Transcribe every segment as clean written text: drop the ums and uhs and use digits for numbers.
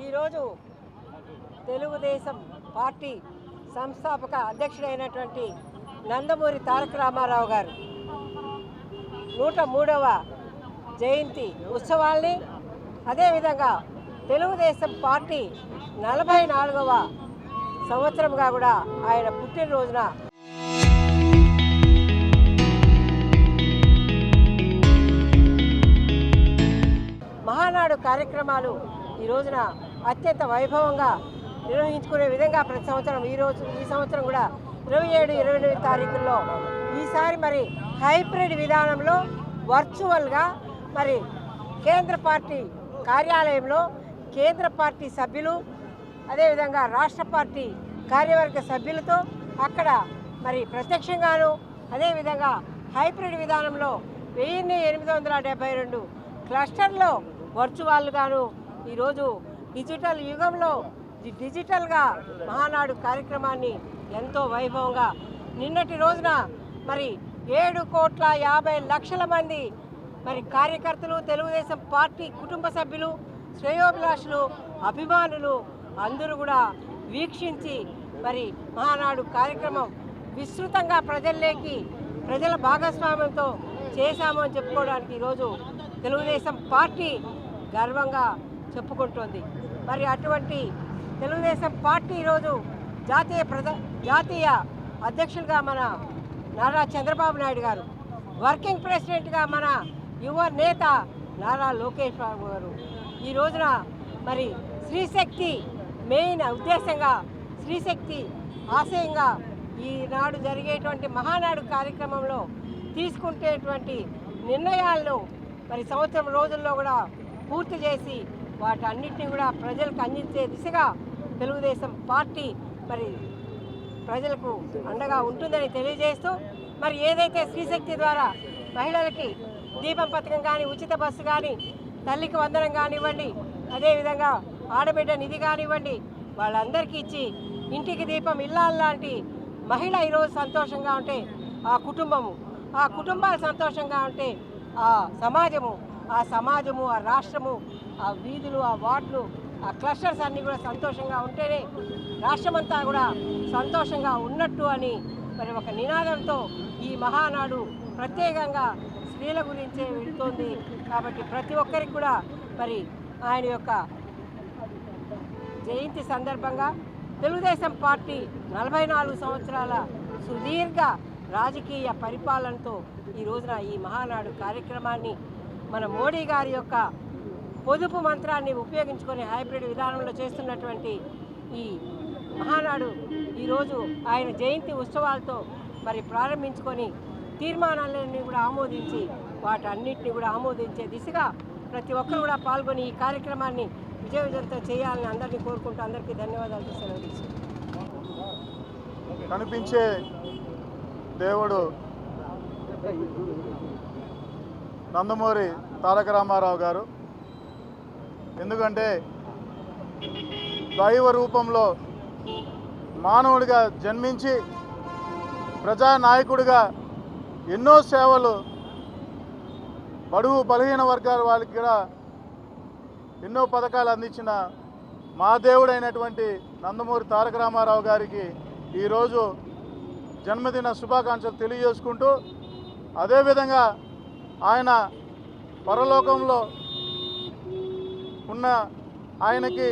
ఈరోజు తెలుగుదేశం పార్టీ సంస్థాపక అధ్యక్షుడైనటువంటి నందమూరి తారక రామారావు గారు 103వ జయంతి ఉత్సవాల్ని, అదేవిధంగా తెలుగుదేశం పార్టీ 44వ సంవత్సరంగా కూడా ఆయన పుట్టినరోజున మహానాడు కార్యక్రమాలు ఈ రోజున అత్యంత వైభవంగా నిర్వహించుకునే విధంగా ప్రతి సంవత్సరం ఈ సంవత్సరం కూడా 27, 28 తారీఖుల్లో ఈసారి మరి హైబ్రిడ్ విధానంలో వర్చువల్గా మరి కేంద్ర పార్టీ కార్యాలయంలో కేంద్ర పార్టీ సభ్యులు, అదేవిధంగా రాష్ట్ర పార్టీ కార్యవర్గ సభ్యులతో అక్కడ మరి ప్రత్యక్షంగాను, అదేవిధంగా హైబ్రిడ్ విధానంలో 1872 క్లస్టర్లో వర్చువల్గాను ఈరోజు డిజిటల్ యుగంలో డిజిటల్గా మహానాడు కార్యక్రమాన్ని ఎంతో వైభవంగా నిన్నటి రోజున మరి 7,50,00,000 మంది మరి కార్యకర్తలు, తెలుగుదేశం పార్టీ కుటుంబ సభ్యులు, శ్రేయోభిలాషులు, అభిమానులు అందరూ కూడా వీక్షించి మరి మహానాడు కార్యక్రమం విస్తృతంగా ప్రజల భాగస్వామ్యంతో చేశాము అని చెప్పుకోవడానికి ఈరోజు తెలుగుదేశం పార్టీ గర్వంగా చెప్పుకుంటోంది. మరి అటువంటి తెలుగుదేశం పార్టీ ఈరోజు జాతీయ అధ్యక్షులుగా మన నారా చంద్రబాబు నాయుడు గారు, వర్కింగ్ ప్రెసిడెంట్గా మన యువ నేత నారా లోకేష్ బాబు గారు ఈ రోజున మరి స్త్రీశక్తి మెయిన్ ఉద్దేశంగా, స్త్రీశక్తి ఆశయంగా ఈనాడు జరిగేటువంటి మహానాడు కార్యక్రమంలో తీసుకుంటేటువంటి నిర్ణయాలను మరి సంవత్సరం రోజుల్లో కూడా పూర్తి చేసి వాటన్నిటిని కూడా ప్రజలకు అందించే దిశగా తెలుగుదేశం పార్టీ మరి ప్రజలకు అండగా ఉంటుందని తెలియజేస్తూ, మరి ఏదైతే స్త్రీశక్తి ద్వారా మహిళలకి దీపం పథకం కానీ, ఉచిత బస్సు కానీ, తల్లికి వందనం కానివ్వండి, అదేవిధంగా ఆడబిడ్డ నిధి కానివ్వండి, వాళ్ళందరికీ ఇచ్చి ఇంటికి దీపం ఇల్లాలంటి మహిళ ఈరోజు సంతోషంగా ఉంటే ఆ కుటుంబాలు సంతోషంగా ఉంటే ఆ సమాజము, ఆ రాష్ట్రము, ఆ వీధులు, ఆ వార్డులు, ఆ క్లస్టర్స్ అన్నీ కూడా సంతోషంగా ఉంటేనే రాష్ట్రమంతా కూడా సంతోషంగా ఉన్నట్టు అని మరి ఒక నినాదంతో ఈ మహానాడు ప్రత్యేకంగా స్త్రీల గురించే వెళుతోంది. కాబట్టి ప్రతి ఒక్కరికి కూడా మరి ఆయన యొక్క జయంతి సందర్భంగా తెలుగుదేశం పార్టీ 44 సంవత్సరాల సుదీర్ఘ రాజకీయ పరిపాలనతో ఈ రోజున ఈ మహానాడు కార్యక్రమాన్ని మన మోడీ గారి యొక్క పొదుపు మంత్రాన్ని ఉపయోగించుకొని హైబ్రిడ్ విధానంలో చేస్తున్నటువంటి ఈ మహానాడు ఈరోజు ఆయన జయంతి ఉత్సవాలతో మరి ప్రారంభించుకొని తీర్మానాలన్నీ కూడా ఆమోదించి వాటన్నిటిని కూడా ఆమోదించే దిశగా ప్రతి ఒక్కరు కూడా పాల్గొని ఈ కార్యక్రమాన్ని విజయవంతం చేయాలని అందరినీ కోరుకుంటూ అందరికీ ధన్యవాదాలు సెలవు తీసుకుంటాను. కనిపించే దేవుడు నందమూరి తారక రామారావు గారు. ఎందుకంటే దైవ రూపంలో మానవుడిగా జన్మించి ప్రజానాయకుడిగా ఎన్నో సేవలు బడుగు బలహీన వర్గాల వాళ్ళకి కూడా ఎన్నో పథకాలు అందించిన మా దేవుడైనటువంటి నందమూరి తారక రామారావు గారికి ఈరోజు జన్మదిన శుభాకాంక్షలు తెలియజేసుకుంటూ, అదేవిధంగా ఆయన పరలోకంలో ఉన్న ఆయనకి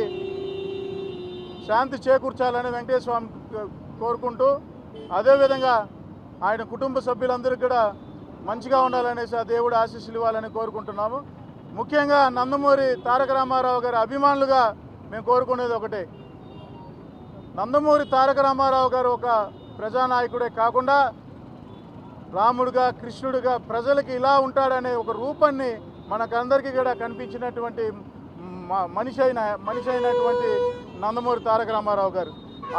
శాంతి చేకూర్చాలని వెంకటేశ్వర స్వామి కోరుకుంటూ, అదేవిధంగా ఆయన కుటుంబ సభ్యులందరికీ కూడా మంచిగా ఉండాలనేసి ఆ దేవుడు ఆశీస్సులు ఇవ్వాలని కోరుకుంటున్నాము. ముఖ్యంగా నందమూరి తారక రామారావు గారి అభిమానులుగా మేము కోరుకునేది ఒకటే, నందమూరి తారక రామారావు గారు ఒక ప్రజానాయకుడే కాకుండా రాముడుగా, కృష్ణుడిగా ప్రజలకి ఇలా ఉంటాడనే ఒక రూపాన్ని మనకందరికీ కూడా కనిపించినటువంటి మనిషి అయినటువంటి నందమూరి తారక రామారావు గారు.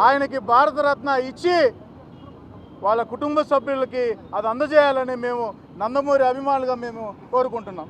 ఆయనకి భారతరత్న ఇచ్చి వాళ్ళ కుటుంబ సభ్యులకి అది అందజేయాలని మేము నందమూరి అభిమానులుగా మేము కోరుకుంటున్నాం.